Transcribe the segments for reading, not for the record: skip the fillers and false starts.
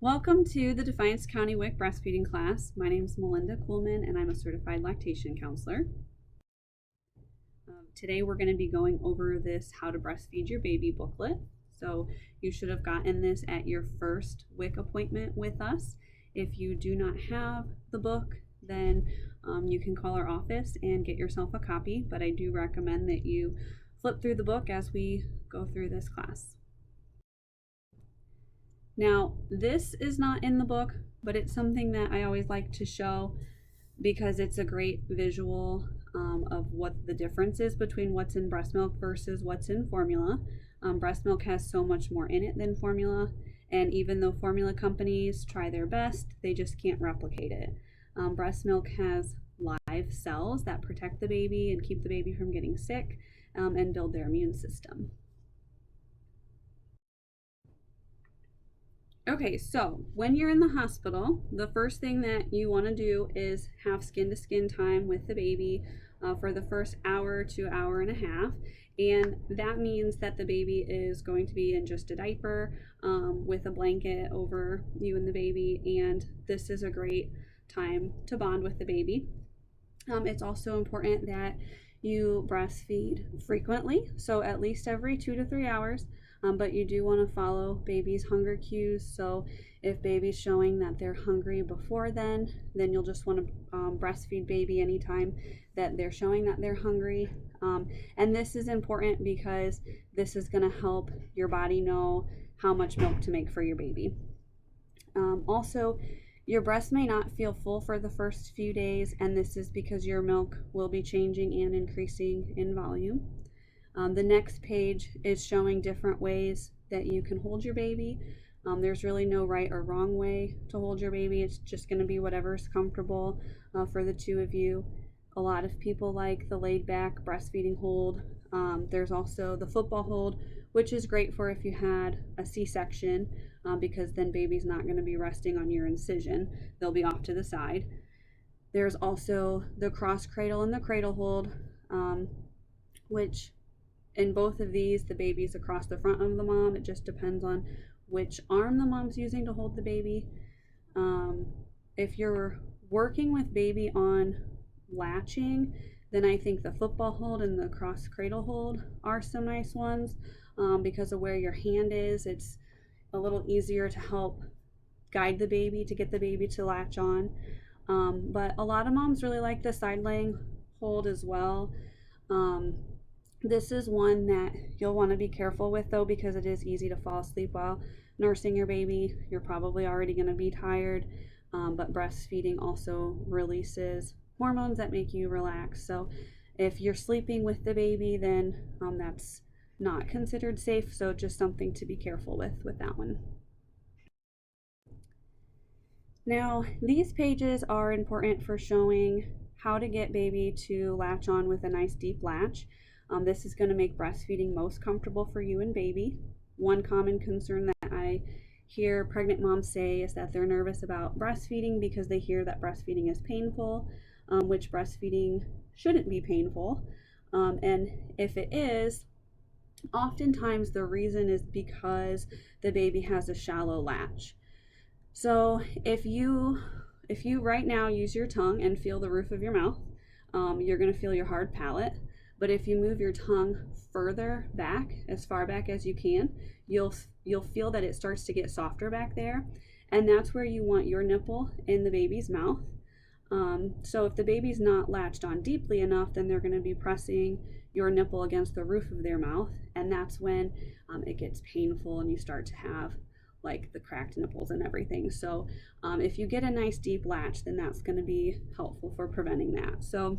Welcome to the Defiance County WIC breastfeeding class. My name is Melinda Coolman and I'm a certified lactation counselor. Today we're going to be going over this How to Breastfeed Your Baby booklet. So you should have gotten this at your first WIC appointment with us. If you do not have the book, then you can call our office and get yourself a copy, but I do recommend that you flip through the book as we go through this class. Now, this is not in the book, but it's something that I always like to show because it's a great visual of what the difference is between what's in breast milk versus what's in formula. Breast milk has so much more in it than formula, and even though formula companies try their best, they just can't replicate it. Breast milk has live cells that protect the baby and keep the baby from getting sick and build their immune system. Okay, so when you're in the hospital, the first thing that you want to do is have skin-to-skin time with the baby for the first hour to hour and a half. And that means that the baby is going to be in just a diaper with a blanket over you and the baby. And this is a great time to bond with the baby. It's also important that you breastfeed frequently, so at least every 2 to 3 hours. But you do want to follow baby's hunger cues. So if baby's showing that they're hungry before then you'll just want to breastfeed baby anytime that they're showing that they're hungry. And this is important because this is going to help your body know how much milk to make for your baby. Also, your breast may not feel full for the first few days, and this is because your milk will be changing and increasing in volume. The next page is showing different ways that you can hold your baby. There's really no right or wrong way to hold your baby. It's just going to be whatever's comfortable for the two of you. A lot of people like the laid back breastfeeding hold. There's also the football hold, which is great for if you had a C-section because then baby's not going to be resting on your incision. They'll be off to the side. There's also the cross cradle and the cradle hold, which in both of these, the baby's across the front of the mom. It just depends on which arm the mom's using to hold the baby. If you're working with baby on latching, then I think the football hold and the cross cradle hold are some nice ones because of where your hand is. It's a little easier to help guide the baby to get the baby to latch on. But a lot of moms really like the side laying hold as well. This is one that you'll want to be careful with though because it is easy to fall asleep while nursing your baby. You're probably already going to be tired, but breastfeeding also releases hormones that make you relax. So if you're sleeping with the baby, then that's not considered safe. So just something to be careful with that one. Now, these pages are important for showing how to get baby to latch on with a nice deep latch. This is going to make breastfeeding most comfortable for you and baby. One common concern that I hear pregnant moms say is that they're nervous about breastfeeding because they hear that breastfeeding is painful, which breastfeeding shouldn't be painful. And if it is, oftentimes the reason is because the baby has a shallow latch. So if you right now use your tongue and feel the roof of your mouth, you're going to feel your hard palate. But if you move your tongue further back, as far back as you can, you'll feel that it starts to get softer back there. And that's where you want your nipple in the baby's mouth. So if the baby's not latched on deeply enough, then they're going to be pressing your nipple against the roof of their mouth. And that's when it gets painful and you start to have like the cracked nipples and everything. So if you get a nice deep latch, then that's going to be helpful for preventing that. So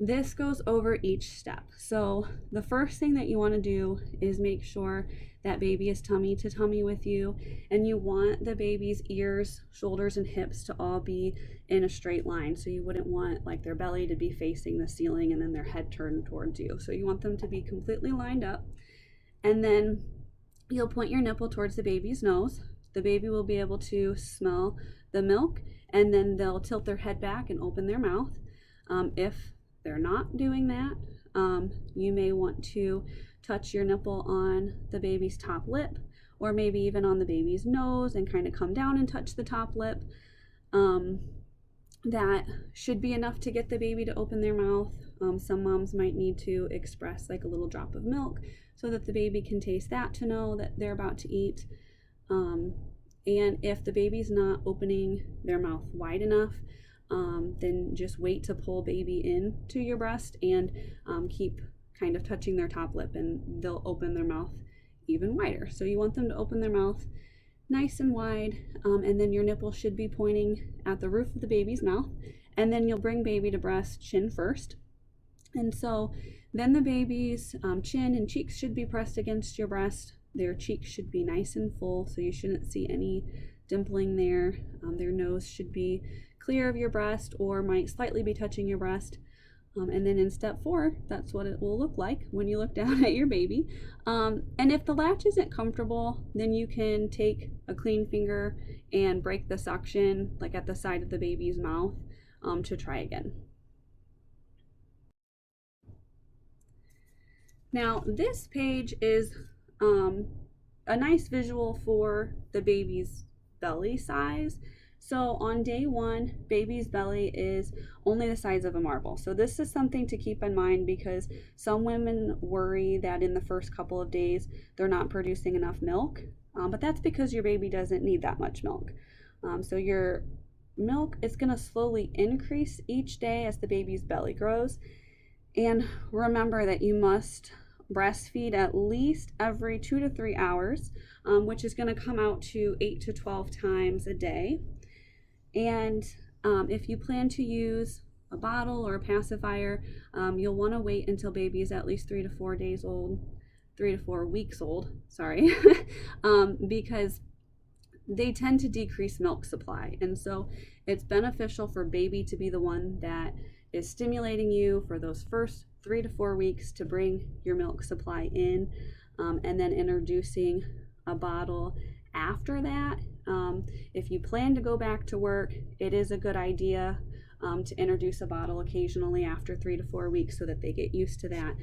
this goes over each step. So the first thing that you want to do is make sure that baby is tummy to tummy with you, and you want the baby's ears, shoulders, and hips to all be in a straight line. So you wouldn't want like their belly to be facing the ceiling and then their head turned towards you. So you want them to be completely lined up. And then you'll point your nipple towards the baby's nose. The baby will be able to smell the milk, and then they'll tilt their head back and open their mouth. If they're not doing that, you may want to touch your nipple on the baby's top lip or maybe even on the baby's nose and kind of come down and touch the top lip. That should be enough to get the baby to open their mouth. Some moms might need to express like a little drop of milk so that the baby can taste that to know that they're about to eat. And if the baby's not opening their mouth wide enough, then just wait to pull baby into your breast and keep kind of touching their top lip, and they'll open their mouth even wider. So you want them to open their mouth nice and wide, and then your nipple should be pointing at the roof of the baby's mouth, and then you'll bring baby to breast chin first. And so then the baby's chin and cheeks should be pressed against your breast. Their cheeks should be nice and full, so you shouldn't see any dimpling there. Their nose should be clear of your breast or might slightly be touching your breast. And then in step 4, that's what it will look like when you look down at your baby. And if the latch isn't comfortable, then you can take a clean finger and break the suction like at the side of the baby's mouth to try again. Now this page is a nice visual for the baby's belly size. So on day 1, baby's belly is only the size of a marble. So this is something to keep in mind because some women worry that in the first couple of days they're not producing enough milk, but that's because your baby doesn't need that much milk. So your milk is going to slowly increase each day as the baby's belly grows. And remember that you must breastfeed at least every 2 to 3 hours, which is going to come out to 8 to 12 times a day. And if you plan to use a bottle or a pacifier, you'll want to wait until baby is at least 3 to 4 weeks old, sorry, because they tend to decrease milk supply. And so it's beneficial for baby to be the one that is stimulating you for those first 3 to 4 weeks to bring your milk supply in, and then introducing a bottle after that. If you plan to go back to work, it is a good idea to introduce a bottle occasionally after 3 to 4 weeks so that they get used to that,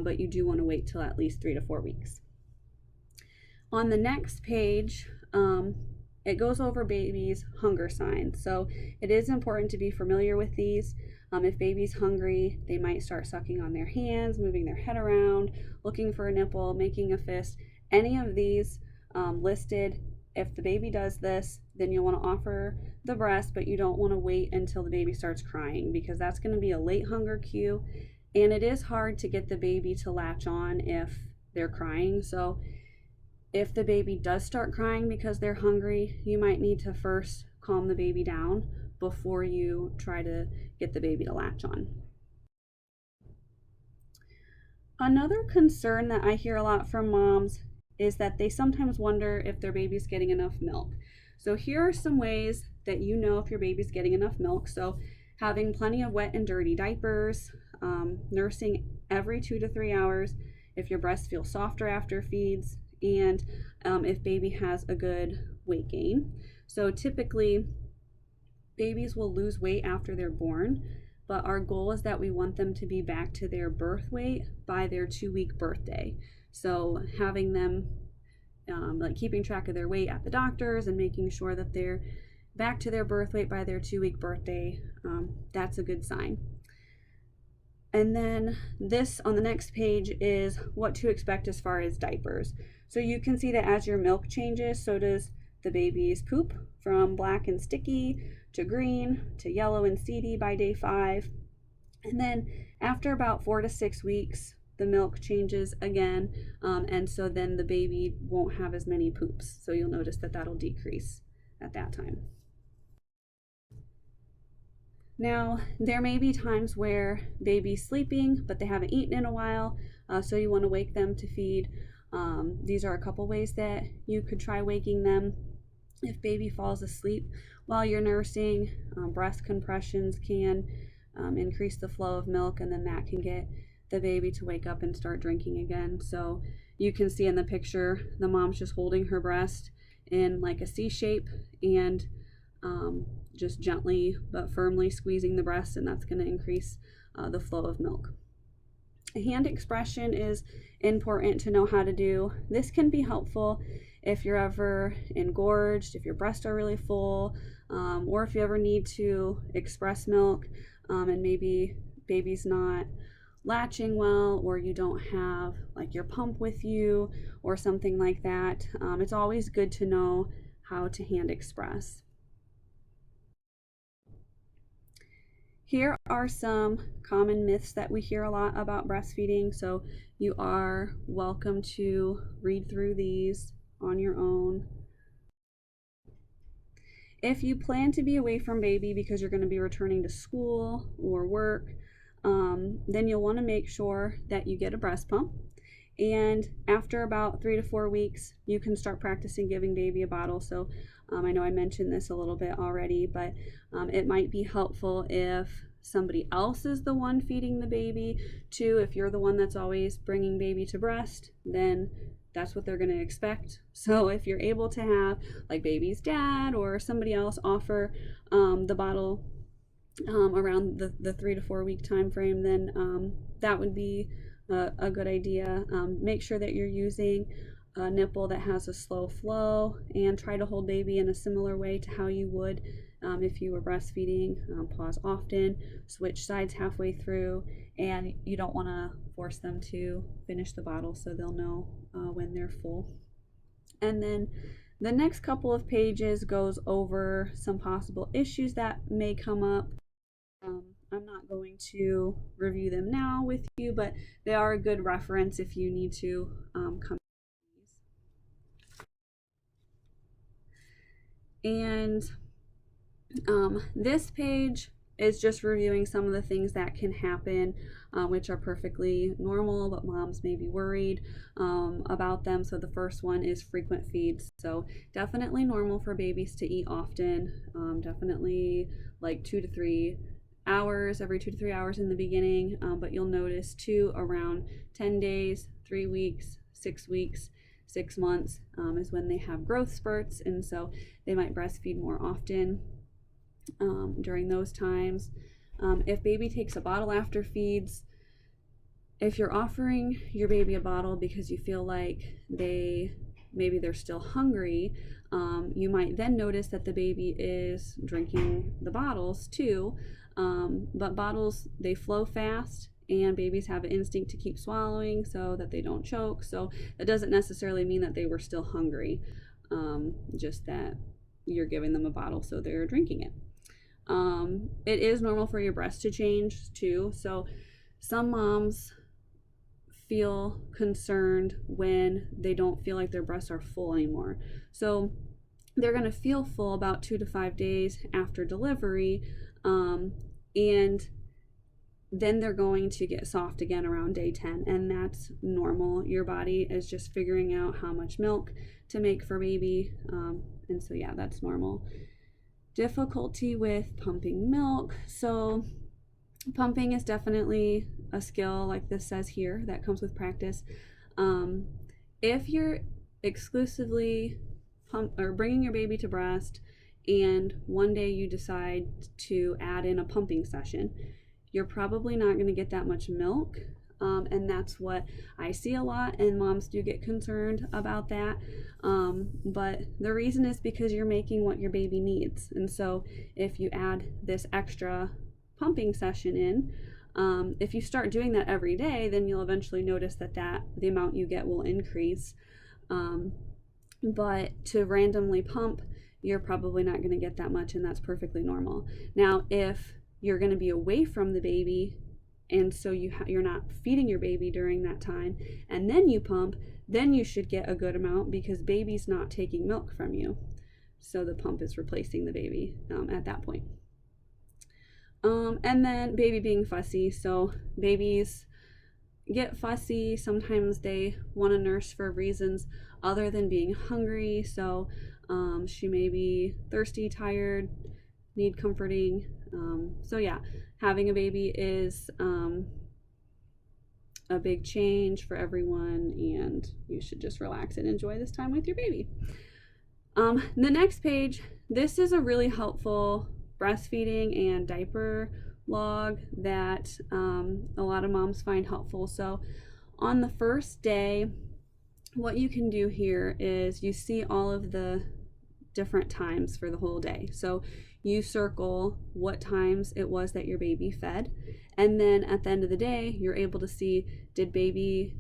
but you do want to wait till at least 3 to 4 weeks. On the next page, it goes over baby's hunger signs. So it is important to be familiar with these. If baby's hungry, they might start sucking on their hands, moving their head around, looking for a nipple, making a fist. Any of these listed, if the baby does this, then you'll want to offer the breast, but you don't want to wait until the baby starts crying because that's going to be a late hunger cue. And it is hard to get the baby to latch on if they're crying. So if the baby does start crying because they're hungry, you might need to first calm the baby down before you try to get the baby to latch on. Another concern that I hear a lot from moms is that they sometimes wonder if their baby's getting enough milk. So here are some ways that you know if your baby's getting enough milk. So having plenty of wet and dirty diapers, nursing every 2 to 3 hours, if your breast feels softer after feeds, and if baby has a good weight gain. So typically babies will lose weight after they're born, but our goal is that we want them to be back to their birth weight by their 2-week birthday. So having them like keeping track of their weight at the doctors and making sure that they're back to their birth weight by their 2-week birthday, that's a good sign. And then this on the next page is what to expect as far as diapers. So you can see that as your milk changes, so does the baby's poop, from black and sticky to green to yellow and seedy by day 5. And then after about 4 to 6 weeks, the milk changes again, and so then the baby won't have as many poops. So you'll notice that that'll decrease at that time. Now, there may be times where baby's sleeping, but they haven't eaten in a while, so you want to wake them to feed. These are a couple ways that you could try waking them. If baby falls asleep while you're nursing, breast compressions can increase the flow of milk, and then that can get the baby to wake up and start drinking again. So you can see in the picture, the mom's just holding her breast in like a C shape and just gently but firmly squeezing the breast, and that's going to increase the flow of milk. Hand expression is important to know how to do. This can be helpful if you're ever engorged, if your breasts are really full, or if you ever need to express milk, and maybe baby's not latching well, or you don't have like your pump with you or something like that, it's always good to know how to hand express. Here are some common myths that we hear a lot about breastfeeding, so you are welcome to read through these on your own. If you plan to be away from baby because you're going to be returning to school or work, then you'll want to make sure that you get a breast pump. And after about 3 to 4 weeks, you can start practicing giving baby a bottle. So I know I mentioned this a little bit already, but it might be helpful if somebody else is the one feeding the baby too. If you're the one that's always bringing baby to breast, then that's what they're going to expect. So if you're able to have like baby's dad or somebody else offer the bottle around the 3 to 4 week time frame, then that would be a good idea. Make sure that you're using a nipple that has a slow flow, and try to hold baby in a similar way to how you would if you were breastfeeding. Pause often, switch sides halfway through, and you don't want to force them to finish the bottle, so they'll know when they're full. And then the next couple of pages goes over some possible issues that may come up. I'm not going to review them now with you, but they are a good reference if you need to come to these. And this page is just reviewing some of the things that can happen, which are perfectly normal, but moms may be worried about them. So the first one is frequent feeds. So definitely normal for babies to eat often, definitely like 2 to 3 hours, every 2 to 3 hours in the beginning, but you'll notice too around 10 days, 3 weeks, 6 weeks, 6 months is when they have growth spurts, and so they might breastfeed more often during those times. If baby takes a bottle after feeds, if you're offering your baby a bottle because you feel like maybe they're still hungry, you might then notice that the baby is drinking the bottles too. But bottles, they flow fast, and babies have an instinct to keep swallowing so that they don't choke. So that doesn't necessarily mean that they were still hungry, just that you're giving them a bottle so they're drinking it. It is normal for your breast to change too. So some moms feel concerned when they don't feel like their breasts are full anymore. So they're going to feel full about 2 to 5 days after delivery, and then they're going to get soft again around day 10, and that's normal. Your body is just figuring out how much milk to make for baby, and so yeah, that's normal. Difficulty with pumping milk. So pumping is definitely a skill, like this says here, that comes with practice. If you're exclusively bringing your baby to breast, and one day you decide to add in a pumping session, you're probably not going to get that much milk, and that's what I see a lot, and moms do get concerned about that. But the reason is because you're making what your baby needs, and so if you add this extra pumping session in, if you start doing that every day, then you'll eventually notice that the amount you get will increase. But to randomly pump, you're probably not going to get that much, and that's perfectly normal. Now, if you're going to be away from the baby, and so you're not feeding your baby during that time, and then you pump, then you should get a good amount because baby's not taking milk from you. So the pump is replacing the baby at that point. And then baby being fussy. So babies get fussy. Sometimes they want to nurse for reasons other than being hungry. So she may be thirsty, tired, need comforting. So yeah, having a baby is a big change for everyone, and you should just relax and enjoy this time with your baby. The next page, this is a really helpful breastfeeding and diaper log that a lot of moms find helpful. So on the first day, what you can do here is you see all of the different times for the whole day. So you circle what times it was that your baby fed, and then at the end of the day, you're able to see, did baby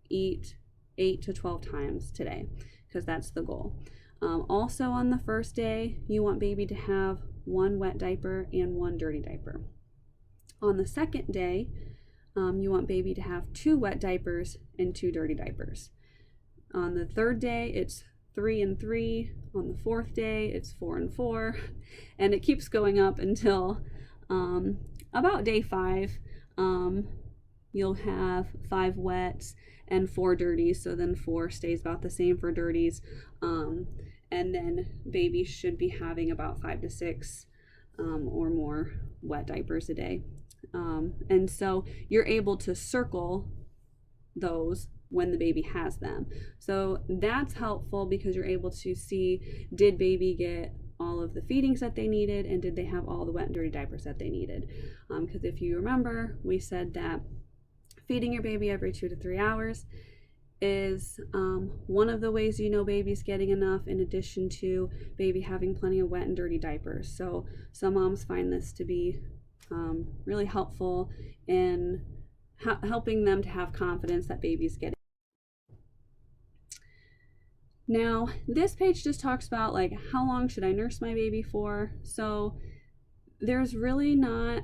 eat 8 to 12 times today, because that's the goal. Also on the first day, you want baby to have 1 wet diaper and 1 dirty diaper. On the second day, you want baby to have 2 wet diapers and 2 dirty diapers. On the third day, it's 3 and 3. On the fourth day, it's 4 and 4, and it keeps going up until about day 5. You'll have 5 wets and 4 dirties, so then 4 stays about the same for dirties, and then baby should be having about 5 to 6 or more wet diapers a day. And so you're able to circle those when the baby has them. So that's helpful because you're able to see, did baby get all of the feedings that they needed, and did they have all the wet and dirty diapers that they needed? Because if you remember, we said that feeding your baby every 2 to 3 hours is one of the ways you know baby's getting enough, in addition to baby having plenty of wet and dirty diapers. So some moms find this to be really helpful in helping them to have confidence that baby's getting. Now, this page just talks about like, how long should I nurse my baby for? So there's really not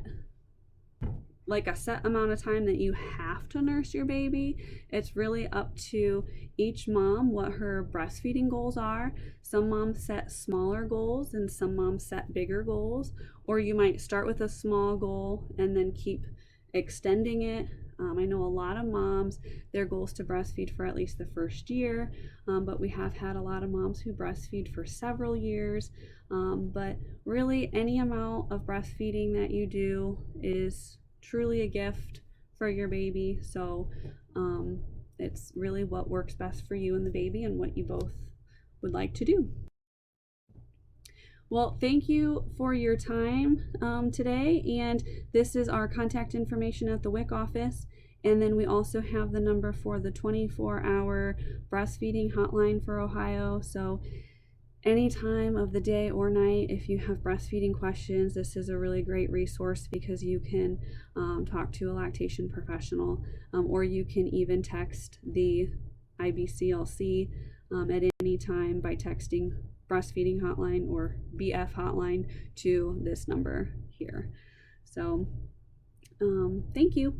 like a set amount of time that you have to nurse your baby. It's really up to each mom what her breastfeeding goals are. Some moms set smaller goals and some moms set bigger goals, or you might start with a small goal and then keep extending it. I know a lot of moms, their goal is to breastfeed for at least the first year, but we have had a lot of moms who breastfeed for several years. But really, any amount of breastfeeding that you do is truly a gift for your baby. So it's really what works best for you and the baby and what you both would like to do. Well, thank you for your time today, and this is our contact information at the WIC office, and then we also have the number for the 24-hour breastfeeding hotline for Ohio. So any time of the day or night, if you have breastfeeding questions, this is a really great resource because you can talk to a lactation professional, or you can even text the IBCLC at any time by texting breastfeeding hotline or BF hotline to this number here. So thank you.